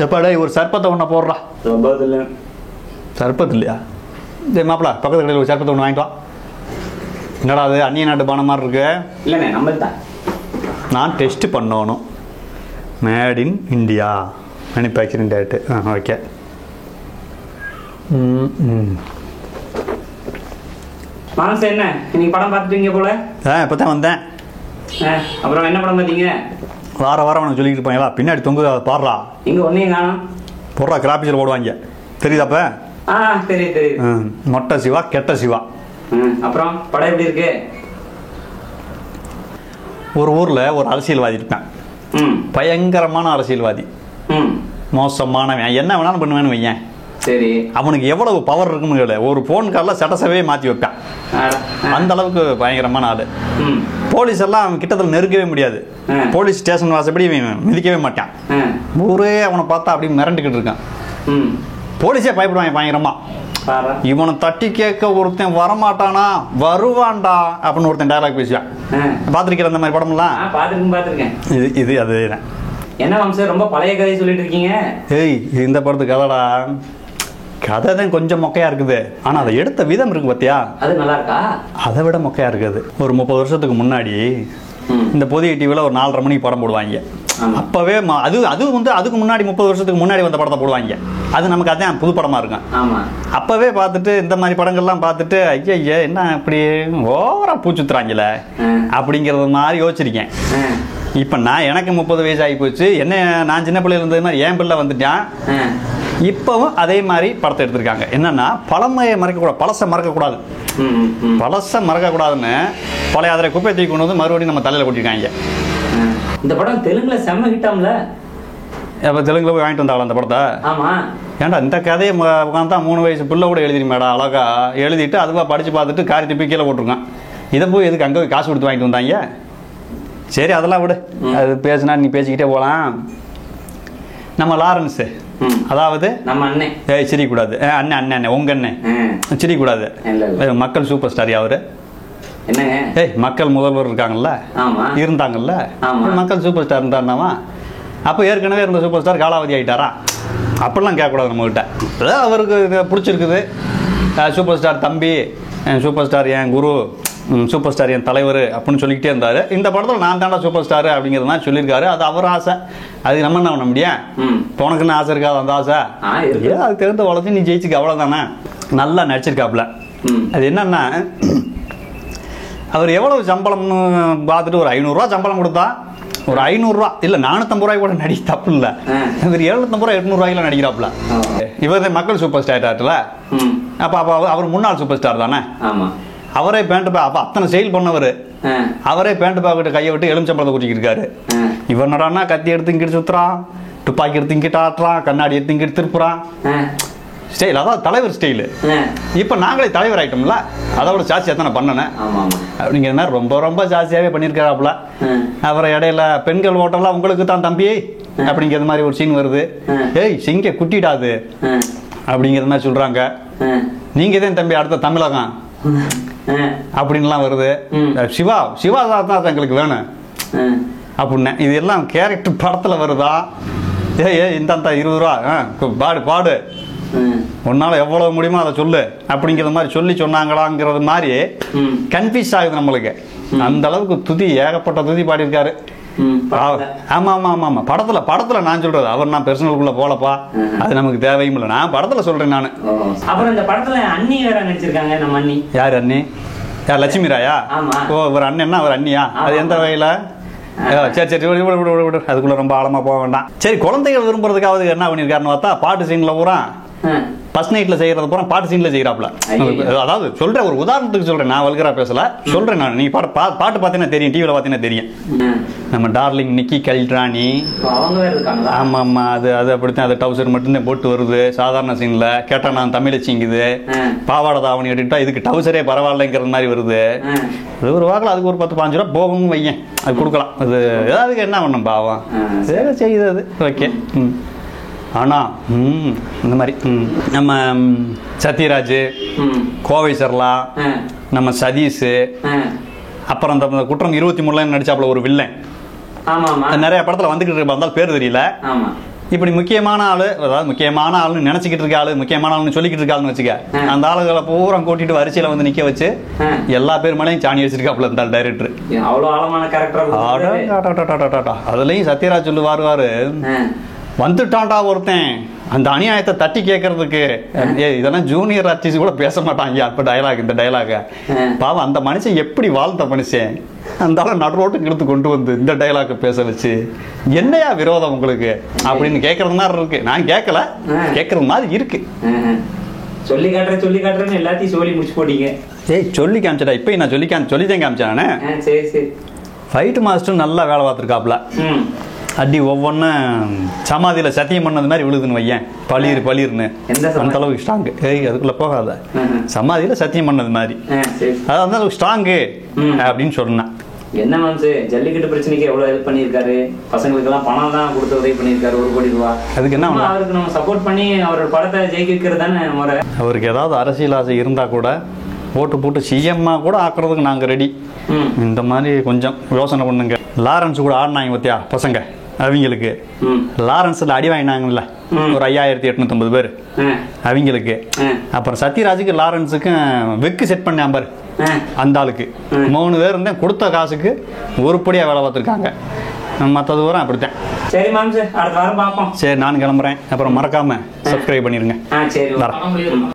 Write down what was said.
எப்பாடா ஒரு சர்பத்தை ஒன்று போடுறா. சர்பத்து இல்லையா? சரி மாப்பிள, பக்கத்து கடையில் ஒரு சர்பத்தை ஒன்று வாங்கிட்டு வா. என்னடா அது அந்நிய நாட்டு பானை மாதிரி இருக்கு? இல்லைண்ணே நம்ம தான். நான் டெஸ்ட் பண்ணணும். Made in India, manufacturing date. Okay. மானச என்ன இன்னைக்கு படம் பார்த்துட்டீங்க போல? இப்போ தான் வந்தேன். அப்புறம் என்ன படம் பார்த்தீங்க? வாரம் அவனுக்கு சொல்லிக்கிட்டு இருப்பாங்களா, பின்னாடி தொங்கு பாடுறா. இங்கே ஒன்றையும் காணும். போடுறா, கிராபிச்சல் போடுவாங்க. தெரியுதாப்ப? தெரியுது. மொட்டை சிவா கெட்ட சிவா. அப்புறம் படம் எப்படி இருக்கு? ஒரு ஊரில் ஒரு அரசியல்வாதி இருப்பேன். பயங்கரமான அரசியல்வாதி, மோசமானவன், என்ன வேணாலும் பண்ணுவேன்னு வையன். சரி. அவனுக்கு எவ்வளவு பவர் இருக்குன்னு கேளு. ஒரு போன் காலில் சட்டசவே மாற்றி வைப்பான். அந்த அளவுக்கு பயங்கரமான ஆளு. போலீஸ் எல்லாம் அவன் கிட்டத்தில் நெருக்கவே முடியாது. போலீஸ் ஸ்டேஷன் வாசப்படி மிதிக்கவே மாட்டான். ஊரே அவனை பார்த்தா அப்படி மிரண்டுக்கிட்டு இருக்கான். போலீஸே பயப்படுவாங்க பயங்கரமா. இவனை தட்டி கேட்க ஒருத்தன் வரமாட்டானா, வருவான்டா அப்படின்னு ஒருத்தன் டயலாக் பேசுவான். பார்த்துருக்கிற அந்த மாதிரி படம்லாம்? பார்த்துருக்கேன். இது அது என்ன வம்சம் ரொம்ப பழைய கதையை சொல்லிட்டு இருக்கீங்க? ஏய், இந்த படத்து கதைடா. கதை தான் கொஞ்சம் மொக்கையா இருக்குது, ஆனா அதை எடுத்த விதம் இருக்கு பாத்தியா, அது நல்லா இருக்கா? அதை விட மொக்கையா இருக்குது. ஒரு 30 வருஷத்துக்கு முன்னாடி இந்த பொதிய டிவியில் ஒரு 4:30 மணிக்கு படம் போடுவாங்க. அப்பவே அது வந்து அதுக்கு முன்னாடி 30 வருஷத்துக்கு முன்னாடி வந்த படத்தை போடுவாங்க. அது நமக்கு அதான் புது படமா இருக்கும். அப்பவே பார்த்துட்டு இந்த மாதிரி படங்கள்லாம் பார்த்துட்டு ஐயா என்ன இப்படி ஓவரா பூச்சுத்துறாங்கல அப்படிங்கிறது மாதிரி யோசிச்சிருக்கேன். இப்போ எனக்கு 30 வயசு ஆகி போச்சு. என்ன, நான் சின்ன பிள்ளைல இருந்தது மாதிரி என் பிள்ளை வந்துட்டான். இப்பவும் அதே மாதிரி படத்தை எடுத்திருக்காங்க. என்னன்னா, பழமையை மறக்கக்கூடாது, பழசை மறக்கக்கூடாது. பழசை மறக்கக்கூடாதுன்னு பழைய அதில் குப்பையை தூக்கி கொண்டு வந்து மறுபடியும் நம்ம தலையில் கொட்டிருக்காங்க. இந்த படம் தெலுங்குல செம்ம ஹிட்டாம்ல. இப்போ தெலுங்குல போய் வாங்கிட்டு வந்தாங்களா அந்த படத்தை? ஏன்டா இந்த கதையை உட்காந்தா 3 வயசு பிள்ளை கூட எழுதிருமேடா, அழகா எழுதிட்டு அதுவாக படித்து பார்த்துட்டு காரி திருப்பி கீழே போட்டிருக்கான். இதை போய் எதுக்கு அங்கே காசு கொடுத்து வாங்கிட்டு வந்தாங்க? சரி அதெல்லாம் விடு, அது பேசுனா நீ பேசிக்கிட்டே போகலாம். நம்ம லாரன்ஸ், அதாவது நம்ம அண்ணன், சிரிக்கூடாது. அண்ணன் உங்க அண்ணன் சிரிக்கூடாது. மக்கள் சூப்பர் ஸ்டார் அவரு. மக்கள் முதல்வர் இருக்காங்கல்ல, இருந்தாங்கல்ல, மக்கள் சூப்பர் ஸ்டார் இருந்தாருனாவா? அப்போ ஏற்கனவே இருந்த சூப்பர் ஸ்டார் காலாவதி ஆகிட்டாரா? அப்படிலாம் கேட்கக்கூடாது நம்மகிட்ட. அதான் அவருக்கு பிடிச்சிருக்குது. சூப்பர் ஸ்டார் தம்பி, சூப்பர் ஸ்டார் என் குரு, சூப்பர் ஸ்டார் என் தலைவர் அப்படின்னு சொல்லிக்கிட்டே இருந்தார். இந்த படத்தில் நான் தாண்டா சூப்பர் ஸ்டார் அப்படிங்கிறது மாதிரி சொல்லியிருக்காரு. அது அவர் ஆசை, அது நம்ம என்ன பண்ண முடியும்? இப்போ உனக்குன்னு ஆசை இருக்காது அந்த ஆசை? அது தெரிந்த வளர்ச்சி நீ ஜெயிச்சுக்க, அவ்வளோதானே. நல்லா நடிச்சிருக்காப்புல. அது என்னன்னா, அவர் எவ்வளவு சம்பளம்னு பார்த்துட்டு ஒரு 500 ரூபா சம்பளம் கொடுத்தா, ஒரு 500 ரூபா இல்லை 450 ரூபாய் கூட நடிக்க தப்பு இல்லை. இவர் 750 ரூபா 800 ரூபாய்க்குலாம் நடிக்கிறாப்புல. இவர் மக்கள் சூப்பர் ஸ்டார் ஆட்டுல. அப்போ அவர் முன்னாள் சூப்பர் ஸ்டார் தானே. அவரே பேண்ட் அப்போ அத்தனை செயல் பண்ணவர். அவரே பேண்ட் பாக்கிட்ட கையை விட்டு எலுமிச்சம்பழத்தை குடிச்சிக்கிட்டு இருக்காரு. இவர் நடானா கத்தி எடுத்து இங்கிட்டு சுத்துறான், துப்பாக்கி எடுத்து இங்கிட்ட ஆட்டுறான், கண்ணாடி எடுத்து இங்கிட்டு திருப்புறான். ஸ்டைல், அதாவது தலைவர் ஸ்டைலு. இப்போ நாங்களே தலைவர் ஆயிட்டோம்ல, அதோட ஜாஸ்தியாக தான் நான் பண்ணேன் அப்படிங்கிற மாதிரி ரொம்ப ரொம்ப ஜாஸ்தியாகவே பண்ணியிருக்காப்புல. அப்புறம் இடையில பெண்கள் ஓட்டம்லாம் உங்களுக்கு தான் தம்பி அப்படிங்கிற மாதிரி ஒரு சீன் வருது. ஏய் சிங்க குட்டிடாது அப்படிங்கிற மாதிரி சொல்றாங்க. நீங்க தான் தம்பி அடுத்த தமிழகம் அப்படின்லாம் வருது. சிவா சிவா தான் எங்களுக்கு வேணும் அப்படின்னு. இது எல்லாம் கேரக்டர் படத்துல வருதா? இந்த 20 ரூபா பாடு உன்னால எவ்வளவு முடியுமோ அதை சொல்லு அப்படிங்கிற மாதிரி சொன்னாங்களாங்கிறது மாதிரி கன்ஃபியூஸ் ஆகுது நம்மளுக்கு. அந்த அளவுக்கு துதி, ஏகப்பட்ட துதி பாடியிருக்காரு. ஆமா ஆமா ஆமா ஆமா. படத்துல நான் சொல்றது, அவர் நான் பெர்சனலுக்குள்ள போலப்பா, அது நமக்கு தேவையும் இல்லை. நான் படத்துல சொல்றேன் நானு. அப்புறம் இந்த படத்துல அண்ணி வேற நடிச்சிருக்காங்க. நம்ம அண்ணி யார்? அண்ணி யார்? லட்சுமி ராயா? ஓ, ஒரு அண்ணன்னா ஒரு அண்ணியா? அது எந்த வகையில? சரி அதுக்குள்ள ரொம்ப ஆழமா போக வேண்டாம். சரி, குழந்தைகள் விரும்புறதுக்காவது என்ன பண்ணிருக்காருன்னு பார்த்தா, பாட்டு சீன்ல பூரா ஃபர்ஸ்ட் நைட்ல செய்யறது பூரா பாட்டு சீன்ல செய்யறாப்ல. அதாவது சொல்றேன், ஒரு உதாரணத்துக்கு சொல்றேன், நான் வல்கரா பேசல, சொல்றேன் நான். நீ பாட்டு பார்த்தீங்கன்னா தெரியும், டிவில பார்த்தீங்கன்னா தெரியும். நம்ம டார்லிங் நிக்கி கல்ராணி, ஆமா ஆமா, அது அப்படித்தான். அது டவுசர் மட்டும்தான் போட்டு வருது சாதாரண சீன்ல. கேட்டா நான் தமிழச்சிங்குது, பாவாடை தாவணி எடுத்தா இதுக்கு டவுசரே பரவாயில்லைங்கிற மாதிரி வருது. அது ஒரு வாக்கில் அதுக்கு ஒரு 10-15 ரூபா போகும் வையன், அது கொடுக்கலாம். அது ஏதாவது என்ன பண்ணும் பாவம், சரி செய்யுது அது, ஓகே. ஆனா இந்த மாதிரி நம்ம சத்யராஜ், கோவை சர்லா, நம்ம சதீஷ், அப்புறம் அந்த குற்றம் 23 நடிச்சாப்புல ஒரு வில்லன், நிறைய படத்துல வந்துகிட்டு இருக்க, பேர் தெரியல. இப்படி முக்கியமான ஆளு, அதாவது முக்கியமான ஆளுன்னு நினைச்சுக்கிட்டு இருக்க ஆளு, முக்கியமான ஆளுன்னு சொல்லிக்கிட்டு இருக்காளுன்னு வச்சுக்க, அந்த ஆளுகளை பூரா கூட்டிட்டு வரிசையில வந்து நிக்க வச்சு எல்லா பேர் மேலேயும் சாணி வச்சிருக்காப்புல இந்த டைரக்டர். அவ்வளவு ஆழமான கேரக்டர். அதுலயும் சத்யராஜ் சொல்லுவாரு, வந்துட்டான்டா ஒருத்தன் அந்த அநியாயத்தை தட்டி கேட்கறதுக்கு. இதெல்லாம் ஜூனியர் ஆர்டிஸ்ட் கூட பேச மாட்டாங்க அப்ப டயலாக், இந்த டயலாக. பாவம் அந்த மனுஷன் எப்படி வாழ்ந்த மனுஷன், அந்த ஆளை நடு ரோட்டுக்கு எடுத்து கொண்டு வந்து இந்த டயலாக பேச வச்சு என்னையா விரோதம் உங்களுக்கு அப்படின்னு கேட்கறது மாதிரி இருக்கு. நான் கேட்கல, கேட்கறது மாதிரி இருக்கு. சொல்லி காட்டுறேன்னு எல்லாத்தையும் சொல்லி முடிச்சு போட்டீங்க. ஏய் சொல்லி காமிச்சடா, இப்ப நான் சொல்லிதான் காமிச்சேன் நானு. சரி சரி. ஃபைட் மாஸ்டர் நல்லா வேலை பார்த்துருக்காப்ல. அடி ஒவ்வொன்றும் சமாதியில சத்தியம் பண்ணது மாதிரி விழுதுன்னு வையன், பளிர்னு அந்த அளவுக்கு ஸ்ட்ராங்கு. ஏய் அதுக்குள்ள போகாத, சமாதியில சத்தியம் பண்ணது மாதிரி அது அந்த அளவுக்கு ஸ்ட்ராங்கு அப்படின்னு சொன்னான். என்ன மேம்ஸ், ஜல்லிக்கட்டு பிரச்சனைக்கு எவ்வளவு ஹெல்ப் பண்ணியிருக்காரு, பசங்களுக்கு எல்லாம் பணம் தான் கொடுத்து உதவி பண்ணியிருக்காரு, 1 கோடி ரூபாய். அதுக்கு என்ன அவருக்கு நம்ம சப்போர்ட் பண்ணி அவரோட படத்தை ஜெயிக்க வைக்கிறது தானே முறை. அவருக்கு ஏதாவது அரசியல் ஆசை இருந்தா கூட ஓட்டு போட்டு சிஎம்மா கூட ஆக்குறதுக்கு நாங்க ரெடி. இந்த மாதிரி கொஞ்சம் யோசனை பண்ணுங்க. லாரன்ஸ் கூட ஆடினாங்க பத்தியா பசங்க, அவங்களுக்கு லாரன்ஸ்ல அடி வாங்கினாங்கல்ல ஒரு 5850 பேர் அவங்களுக்கு. அப்புறம் சத்யராஜுக்கு லாரன்ஸுக்கும் வெக்கு செட் பண்ண பாரு, அந்த ஆளுக்கு 3 பேர் இருந்தேன் கொடுத்த காசுக்கு உருப்படியா வேலை பார்த்துருக்காங்க. மற்றது வரும் அப்படித்தான். சரி மாம்ஸ், அடுத்த வாரம் பார்ப்போம். சரி நான் கிளம்புறேன். அப்புறம் மறக்காம சப்ஸ்கிரைப் பண்ணிருங்க. சரி.